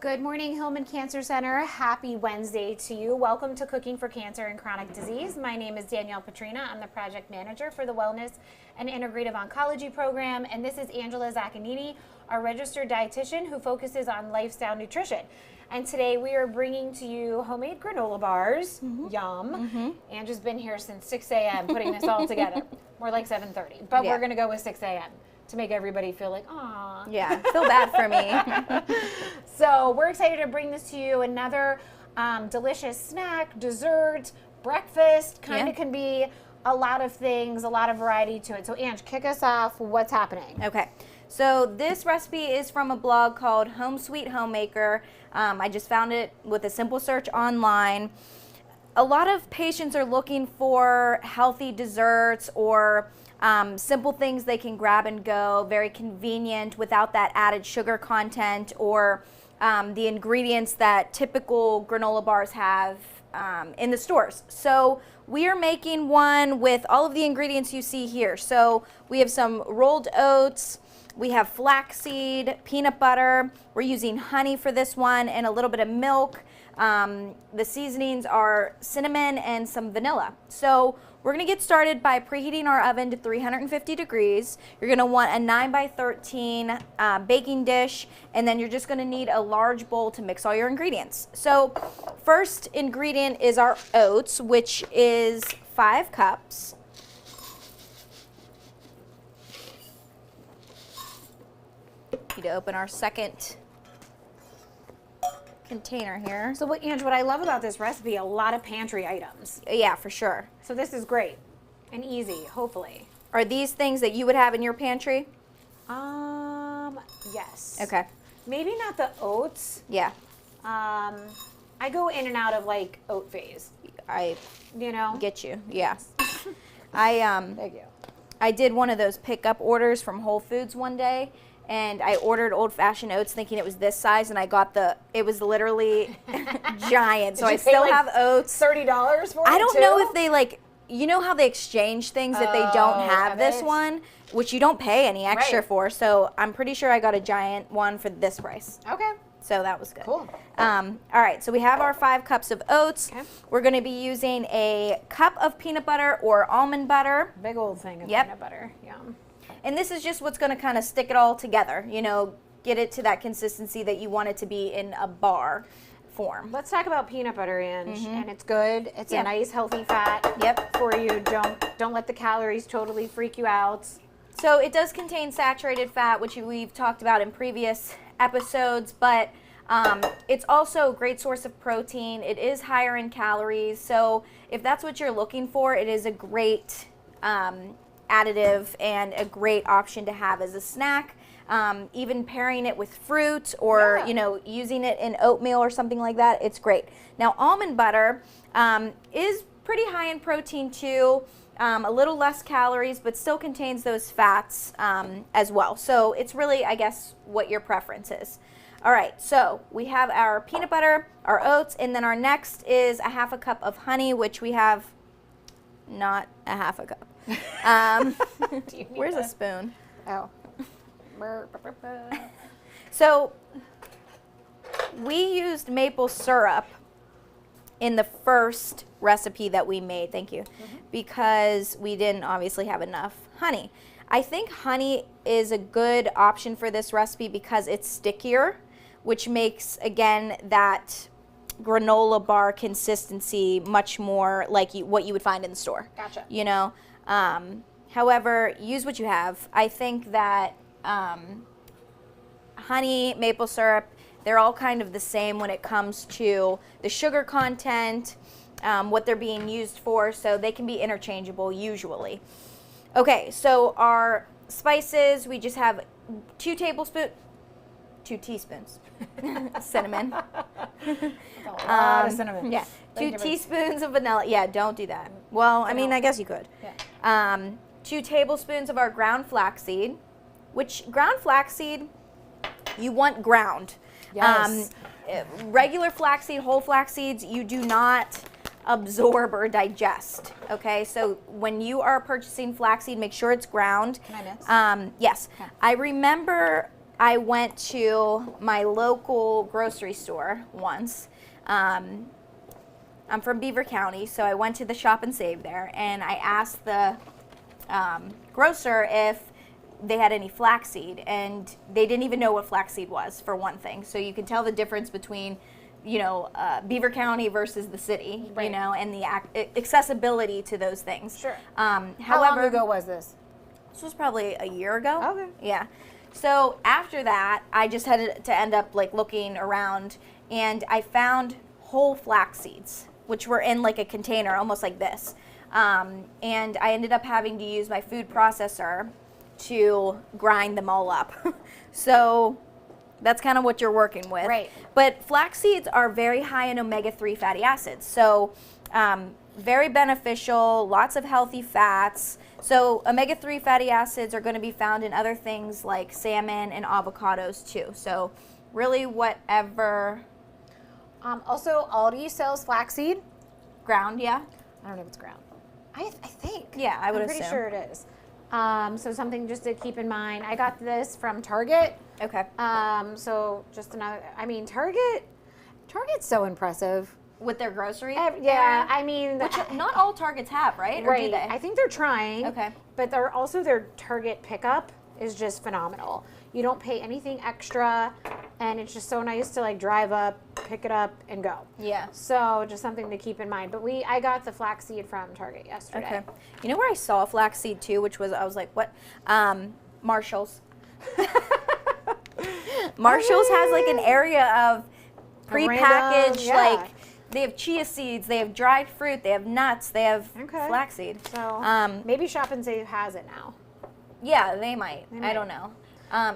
Good morning, Hillman Cancer Center. Happy Wednesday to you. Welcome to Cooking for Cancer and Chronic Disease. My name is Danielle Petrina. I'm the project manager for the Wellness and Integrative Oncology program, and this is Angela Zaccanini, our registered dietitian who focuses on lifestyle nutrition. And today we are bringing to you homemade granola bars. Yum. Angela's been here since 6 a.m. putting this all together. More like 7:30, but we're going to go with 6 a.m. to make everybody feel like, aw. Yeah, feel bad for me. So we're excited to bring this to you. Another delicious snack, dessert, breakfast, kind of can be a lot of things, a lot of variety to it. So Ange, kick us off. What's happening? Okay, so this recipe is from a blog called Home Sweet Homemaker. I just found it with a simple search online. A lot of patients are looking for healthy desserts or simple things they can grab and go, very convenient without that added sugar content or the ingredients that typical granola bars have in the stores. So we are making one with all of the ingredients you see here. So we have some rolled oats, we have flaxseed, peanut butter, we're using honey for this one, and a little bit of milk. The seasonings are cinnamon and some vanilla. So we're going to get started by preheating our oven to 350 degrees. You're going to want a 9x13 baking dish, and then you're just going to need a large bowl to mix all your ingredients. So first ingredient is our oats, which is 5 cups. Need to open our second container here. So Ange, what I love about this recipe, a lot of pantry items. Yeah, for sure. So this is great and easy, hopefully. Are these things that you would have in your pantry? Yes. Okay. Maybe not the oats. Yeah. I go in and out of like oat phase. I get you. Yeah. Thank you. I did one of those pickup orders from Whole Foods one day, and I ordered old-fashioned oats thinking it was this size, and I got it was literally giant. So I still have oats. $30 for it, I don't know if they you know how they exchange things that they don't have this one, which you don't pay any extra for. So I'm pretty sure I got a giant one for this price. Okay. So that was good. Cool. All right, so we have our 5 cups of oats. Okay. We're going to be using a cup of peanut butter or almond butter. Big old thing of peanut butter. Yum. And this is just what's going to kind of stick it all together, get it to that consistency that you want it to be in a bar form. Let's talk about peanut butter, Ange. And it's good. It's a nice, healthy fat for you. Don't let the calories totally freak you out. So it does contain saturated fat, which we've talked about in previous episodes, but it's also a great source of protein. It is higher in calories. So if that's what you're looking for, it is a great additive and a great option to have as a snack. Even pairing it with fruit or using it in oatmeal or something like that, it's great. Now almond butter is pretty high in protein too, a little less calories, but still contains those fats as well. So it's really, I guess, what your preference is. All right, so we have our peanut butter, our oats, and then our next is a 1/2 cup of honey, which we have not a 1/2 cup. Where's a spoon? Oh. So we used maple syrup in the first recipe that we made, thank you, because we didn't obviously have enough honey. I think honey is a good option for this recipe because it's stickier, which makes, again, that granola bar consistency much more like what you would find in the store. Gotcha. However, use what you have. I think that honey, maple syrup, they're all kind of the same when it comes to the sugar content, what they're being used for, so they can be interchangeable usually. Okay, so our spices, we just have 2 teaspoons cinnamon. A lot of cinnamon. Yeah, 2 teaspoons of vanilla. Yeah, don't do that. Well, I mean, I guess you could. Yeah. 2 tablespoons of our ground flaxseed, which ground flaxseed, you want ground. Yes. Regular flaxseed, whole flax seeds, you do not absorb or digest. Okay, so when you are purchasing flaxseed, make sure it's ground. Can I miss? Yes. Okay. I remember I went to my local grocery store once. I'm from Beaver County, so I went to the Shop and Save there, and I asked the grocer if they had any flaxseed, and they didn't even know what flaxseed was, for one thing. So you can tell the difference between, Beaver County versus the city, Right. and the accessibility to those things. Sure. How How long ago was this? This was probably a year ago. Okay. Yeah. So after that, I just had to end up like looking around, and I found whole flax seeds, which were in like a container, almost like this. And I ended up having to use my food processor to grind them all up. So that's kind of what you're working with. Right. But flax seeds are very high in omega-3 fatty acids. So very beneficial, lots of healthy fats. So omega-3 fatty acids are going to be found in other things like salmon and avocados too. So really whatever. Also, Aldi sells flaxseed. Ground, yeah? I don't know if it's ground. I think. Yeah, I would I'm pretty assume. sure it is. So something just to keep in mind. I got this from Target. Okay. So just another. I mean, Target's so impressive. With their groceries? Yeah, I mean, Which not all Targets have, right? Or right. do they? I think they're trying. Okay. But they're also their Target pickup is just phenomenal. You don't pay anything extra, and it's just so nice to like drive up, pick it up, and go. Yeah. So just something to keep in mind. But I got the flaxseed from Target yesterday. Okay. You know where I saw flaxseed too, which was, I was like, what? Marshall's. Marshall's has like an area of prepackaged, yeah. like, they have chia seeds, they have dried fruit, they have nuts, they have Okay. flaxseed. So maybe Shop and Save has it now. Yeah, they might. They I might. don't know.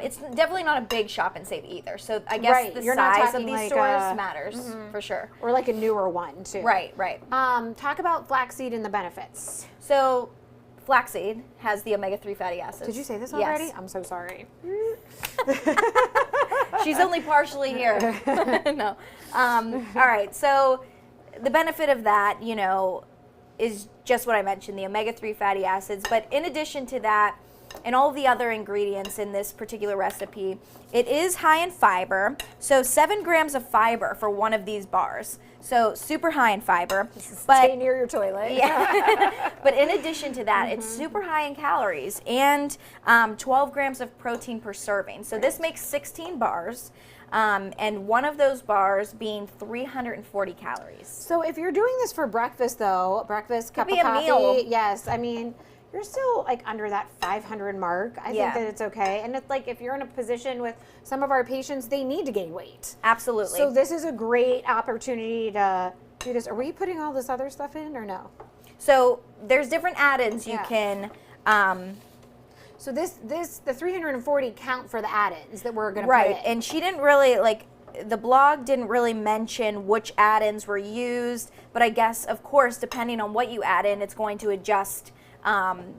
It's definitely not a big Shop and Save either. So I guess Right, the you're not size of talking these like stores matters for sure. Or like a newer one too. Right, right. Talk about flaxseed and the benefits. So flaxseed has the omega-3 fatty acids. Did you say this Yes. already? I'm so sorry. She's only partially here. No. All right. So the benefit of that, is just what I mentioned, the omega-3 fatty acids. But in addition to that, and all the other ingredients in this particular recipe, it is high in fiber. So 7 grams of fiber for one of these bars. So super high in fiber. Stay near your toilet. Yeah. But in addition to that, it's super high in calories and 12 grams of protein per serving. So this makes 16 bars. And one of those bars being 340 calories. So if you're doing this for breakfast though, cup be of a coffee, meal. yes, I mean, you're still like under that 500 mark. I Yeah. think that it's okay. And it's like if you're in a position with some of our patients, they need to gain weight. Absolutely. So this is a great opportunity to do this. Are we putting all this other stuff in or no? So there's different add-ins you Yeah. can. So the 340 count for the add-ins that we're going to Right, put in. and she didn't really the blog didn't really mention which add-ins were used, but I guess of course depending on what you add in, it's going to adjust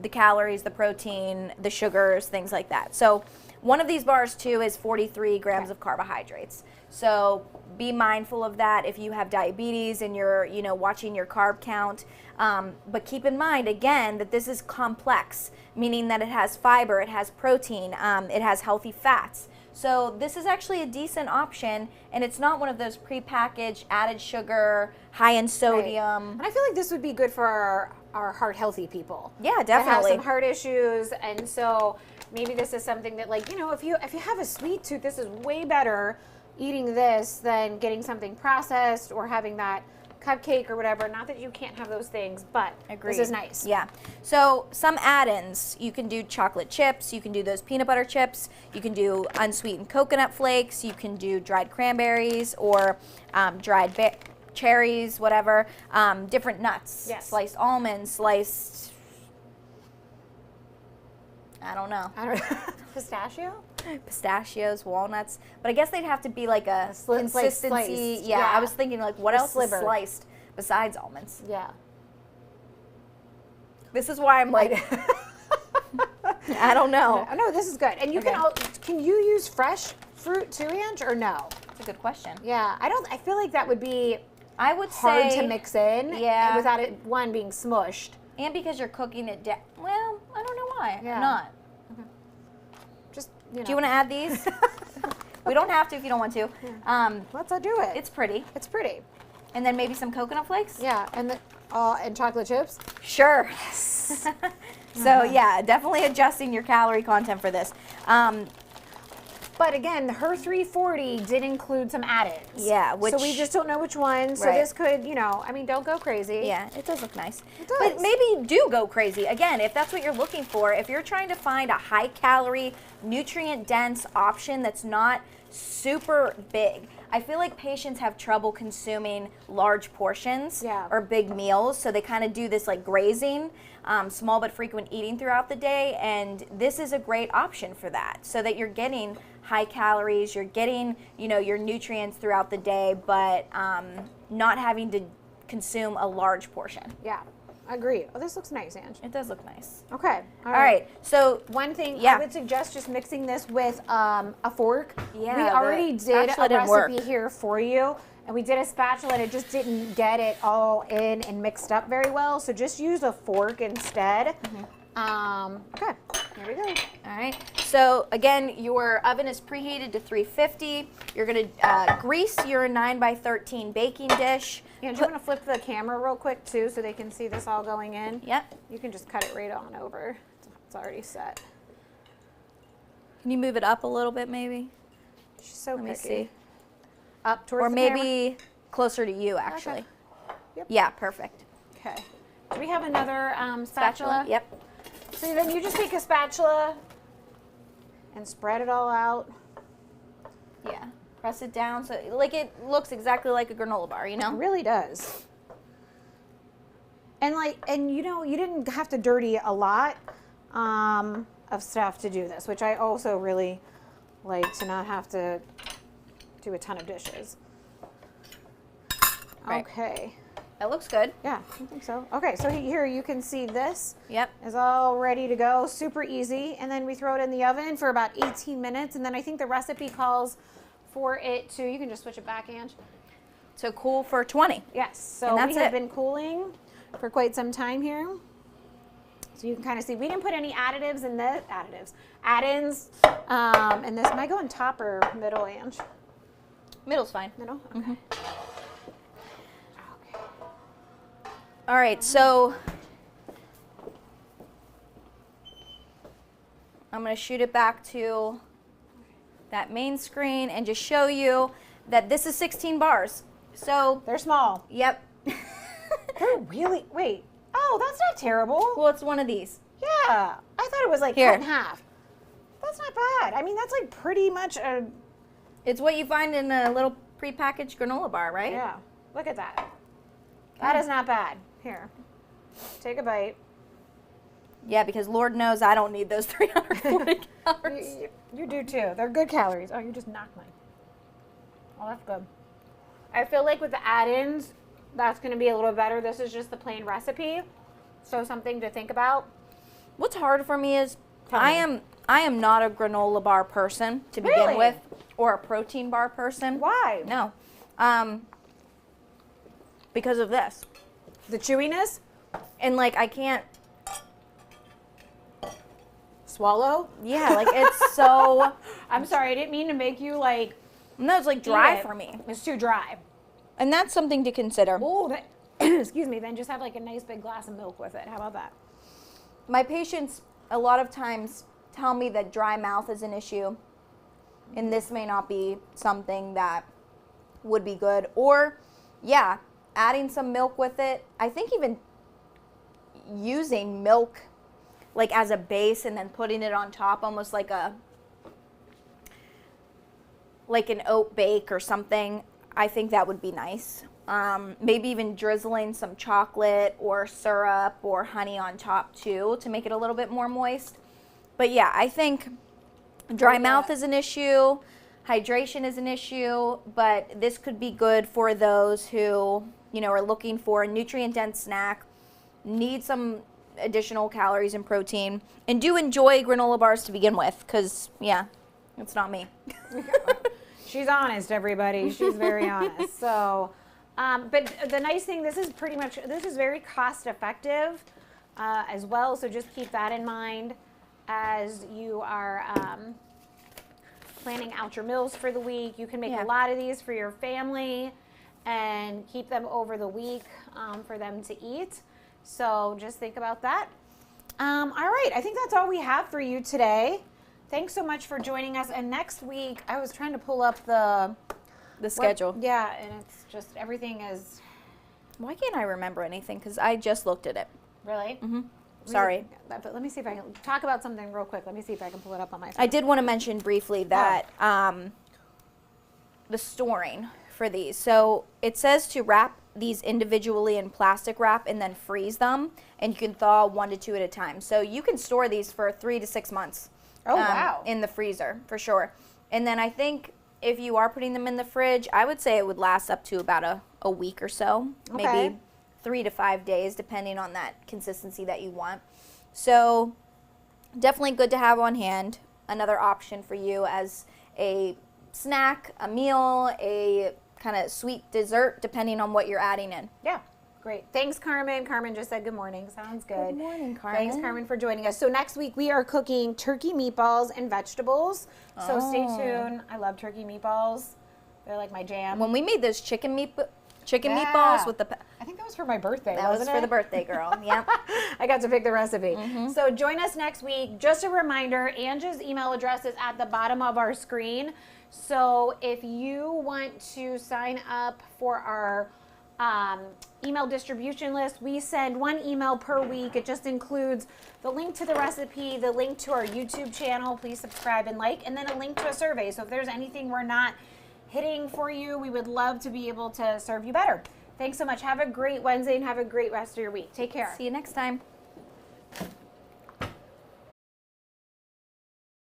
the calories, the protein, the sugars, things like that. So one of these bars too is 43 grams of carbohydrates. So be mindful of that if you have diabetes and you're watching your carb count. But keep in mind again that this is complex, meaning that it has fiber, it has protein, it has healthy fats. So this is actually a decent option, and it's not one of those prepackaged, added sugar, high in sodium. And I feel like this would be good for our heart healthy people. Yeah, That have definitely. some heart issues, and so maybe this is something that if you have a sweet tooth, this is way better eating this than getting something processed or having that cupcake or whatever. Not that you can't have those things, but Agreed. this is nice. Yeah. So some add-ins, you can do chocolate chips, you can do those peanut butter chips, you can do unsweetened coconut flakes, you can do dried cranberries or dried cherries, whatever. Different nuts, Yes. sliced almonds, sliced, I don't know, Pistachio? pistachios, walnuts. But I guess they'd have to be like a Like consistency. sliced, Yeah, yeah. I was thinking like what A else sliver. is sliced besides almonds? Yeah. This is why I'm like, I don't know. No, this is good. And you Okay. can you use fresh fruit too, Ange, or no? That's a good question. Yeah, I feel like that would be I would hard say to mix in yeah. without it being smushed. And because you're cooking it well, I don't know why. Yeah. Not. Just Do you want to add these? We don't have to if you don't want to. Let's do it. It's pretty. It's pretty. And then maybe some coconut flakes? Yeah, and chocolate chips? Sure. So yeah, definitely adjusting your calorie content for this. But again, her 340 did include some add-ins. Yeah, so we just don't know which one. So this could, I mean, don't go crazy. Yeah, it does look nice. It does. But maybe do go crazy. Again, if that's what you're looking for, if you're trying to find a high-calorie, nutrient-dense option that's not super big. I feel like patients have trouble consuming large portions or big meals, so they kind of do this like grazing, small but frequent eating throughout the day, and this is a great option for that, so that you're getting high calories, you're getting, your nutrients throughout the day, but not having to consume a large portion. Yeah, agreed. Oh, this looks nice, Ange. It does look nice. Okay. All right. So one thing I would suggest just mixing this with a fork. Yeah. We already did a recipe work. here for you, and we did a spatula, and it just didn't get it all in and mixed up very well. So just use a fork instead. Okay. Here we go. All right. So again, your oven is preheated to 350. You're going to grease your 9x13 baking dish. Yeah, do you want to flip the camera real quick too, so they can see this all going in? Yep. You can just cut it right on over. It's already set. Can you move it up a little bit, maybe? She's so Let me picky. see. Up towards or the maybe camera? closer to you, actually. Okay. Yep. Yeah, perfect. Okay. Do we have another spatula? Yep. So then you just take a spatula and spread it all out. Yeah. Press it down so like it looks exactly like a granola bar, It really does. And you didn't have to dirty a lot of stuff to do this, which I also really like, to not have to do a ton of dishes. Right. Okay. That looks good. Yeah, I think so. Okay, so here you can see this is all ready to go, super easy. And then we throw it in the oven for about 18 minutes. And then I think the recipe calls for it to, you can just switch it back, Ange. To cool for 20. Yes, so and we have been cooling for quite some time here. So you can kind of see, we didn't put any additives in this, add-ins in this. Am I going top or middle, Ange? Middle's fine. Middle? Okay. All right, so I'm going to shoot it back to that main screen and just show you that this is 16 bars. So they're small. Yep. They're really, wait. Oh, that's not terrible. Well, it's one of these. Yeah. I thought it was like cut in half. That's not bad. I mean, that's like pretty much a... It's what you find in a little prepackaged granola bar, right? Yeah. Look at that. That is not bad. Here. Take a bite. Yeah, because Lord knows I don't need those 340 calories. You do too. They're good calories. Oh, you just knocked mine. Oh, that's good. I feel like with the add-ins, that's going to be a little better. This is just the plain recipe, so something to think about. What's hard for me is I am not a granola bar person to begin with, or a protein bar person. Why? No, because of this. The chewiness? And like I can't swallow. Yeah, like it's so. I'm sorry, I didn't mean to make you like. No, it's like dry for me. It's too dry. And that's something to consider. Oh, excuse me. Then just have like a nice big glass of milk with it. How about that? My patients a lot of times tell me that dry mouth is an issue, and this may not be something that would be good. Or, yeah, adding some milk with it. I think even using milk like as a base and then putting it on top, almost like an oat bake or something. I think that would be nice. Maybe even drizzling some chocolate or syrup or honey on top too to make it a little bit more moist. But yeah, I think dry mouth is an issue, hydration is an issue, but this could be good for those who, are looking for a nutrient-dense snack, need some additional calories and protein, and do enjoy granola bars to begin with, because, yeah, it's not me. She's honest, everybody. She's very honest. So, but the nice thing, this is very cost effective as well. So just keep that in mind as you are planning out your meals for the week. You can make Yeah. a lot of these for your family and keep them over the week for them to eat. So just think about that. All right, I think that's all we have for you today. Thanks so much for joining us. And next week, I was trying to pull up the schedule. Yeah, and it's just everything is Why can't I remember anything? Because I just looked at it. really. Sorry. But let me see if I can talk about something real quick. Let me see if I can pull it up on my phone. I did want to mention briefly that the storing for these. So it says to wrap these individually in plastic wrap and then freeze them, and you can thaw 1 to 2 at a time. So you can store these for 3 to 6 months. Oh, wow. In the freezer for sure. And then I think if you are putting them in the fridge, I would say it would last up to about a week or so, Okay. maybe 3 to 5 days, depending on that consistency that you want. So definitely good to have on hand. Another option for you as a snack, a meal, a kind of sweet dessert, depending on what you're adding in. Yeah, great. Thanks, Carmen. Carmen just said good morning. Sounds good. Good morning, Carmen. Thanks, Carmen, for joining us. So next week we are cooking turkey meatballs and vegetables. So stay tuned. I love turkey meatballs. They're like my jam. When we made those chicken Yeah. meatballs with the I think that was for my birthday. that was wasn't for it? the birthday girl. Yep. I got to pick the recipe. So join us next week. Just a reminder, Angie's email address is at the bottom of our screen. So if you want to sign up for our email distribution list, we send 1 email per week. It just includes the link to the recipe, the link to our YouTube channel. Please subscribe and like, and then a link to a survey. So if there's anything we're not hitting for you, we would love to be able to serve you better. Thanks so much. Have a great Wednesday and have a great rest of your week. Take care. See you next time.